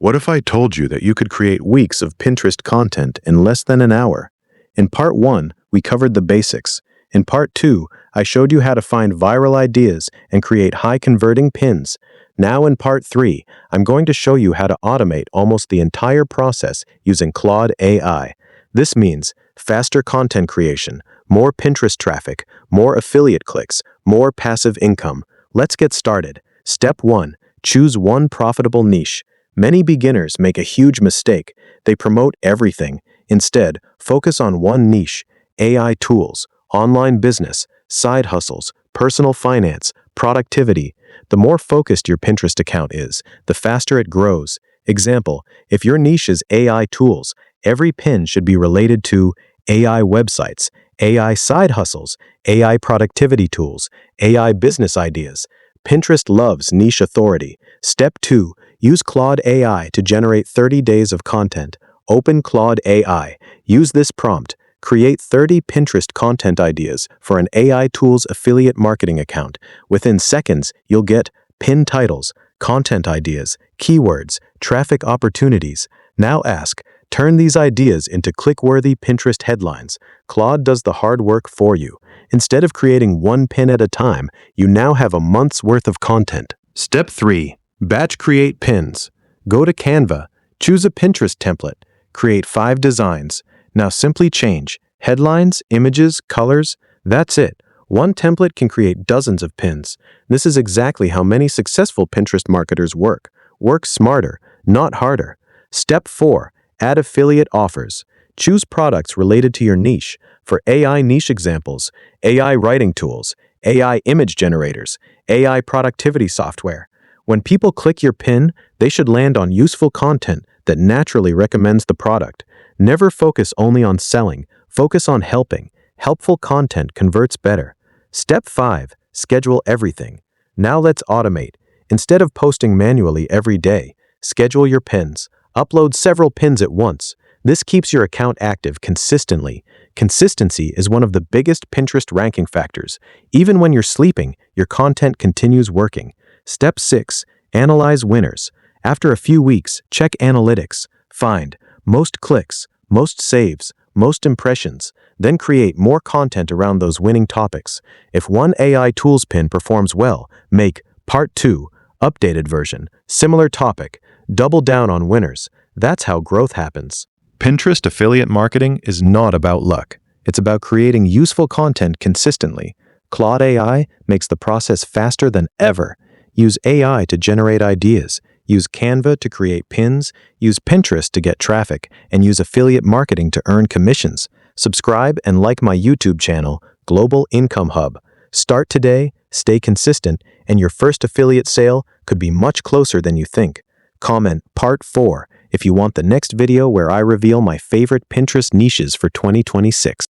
What if I told you that you could create weeks of Pinterest content in less than an hour? In part 1, we covered the basics. In part 2, I showed you how to find viral ideas and create high-converting pins. Now in part 3, I'm going to show you how to automate almost the entire process using Claude AI. This means faster content creation, more Pinterest traffic, more affiliate clicks, more passive income. Let's get started. Step 1. Choose one profitable niche. Many beginners make a huge mistake. They promote everything. Instead, focus on one niche: AI tools, online business, side hustles, personal finance, productivity. The more focused your Pinterest account is, the faster it grows. Example, if your niche is AI tools, every pin should be related to AI websites, AI side hustles, AI productivity tools, AI business ideas. Pinterest loves niche authority. Step 2. Use Claude AI to generate 30 days of content. Open Claude AI. Use this prompt. Create 30 Pinterest content ideas for an AI Tools affiliate marketing account. Within seconds, you'll get pin titles, content ideas, keywords, traffic opportunities. Now ask, turn these ideas into click-worthy Pinterest headlines. Claude does the hard work for you. Instead of creating one pin at a time, you now have a month's worth of content. Step 3. Batch create pins. Go to Canva, choose a Pinterest template, create 5 designs. Now simply change headlines, images, colors. That's it. One template can create dozens of pins. This is exactly how many successful Pinterest marketers work. Work smarter, not harder. Step 4. Add affiliate offers. Choose products related to your niche. For AI niche examples, AI writing tools, AI image generators, AI productivity software. When people click your pin, they should land on useful content that naturally recommends the product. Never focus only on selling, focus on helping. Helpful content converts better. Step 5. Schedule everything. Now let's automate. Instead of posting manually every day, schedule your pins. Upload several pins at once. This keeps your account active consistently. Consistency is one of the biggest Pinterest ranking factors. Even when you're sleeping, your content continues working. Step 6. Analyze winners. After a few weeks, check analytics. Find most clicks, most saves, most impressions. Then create more content around those winning topics. If one AI tools pin performs well, make part 2, updated version, similar topic. Double down on winners. That's how growth happens. Pinterest affiliate marketing is not about luck. It's about creating useful content consistently. Claude AI makes the process faster than ever. Use AI to generate ideas. Use Canva to create pins. Use Pinterest to get traffic. And use affiliate marketing to earn commissions. Subscribe and like my YouTube channel, Global Income Hub. Start today, stay consistent, and your first affiliate sale could be much closer than you think. Comment part 4 if you want the next video where I reveal my favorite Pinterest niches for 2026.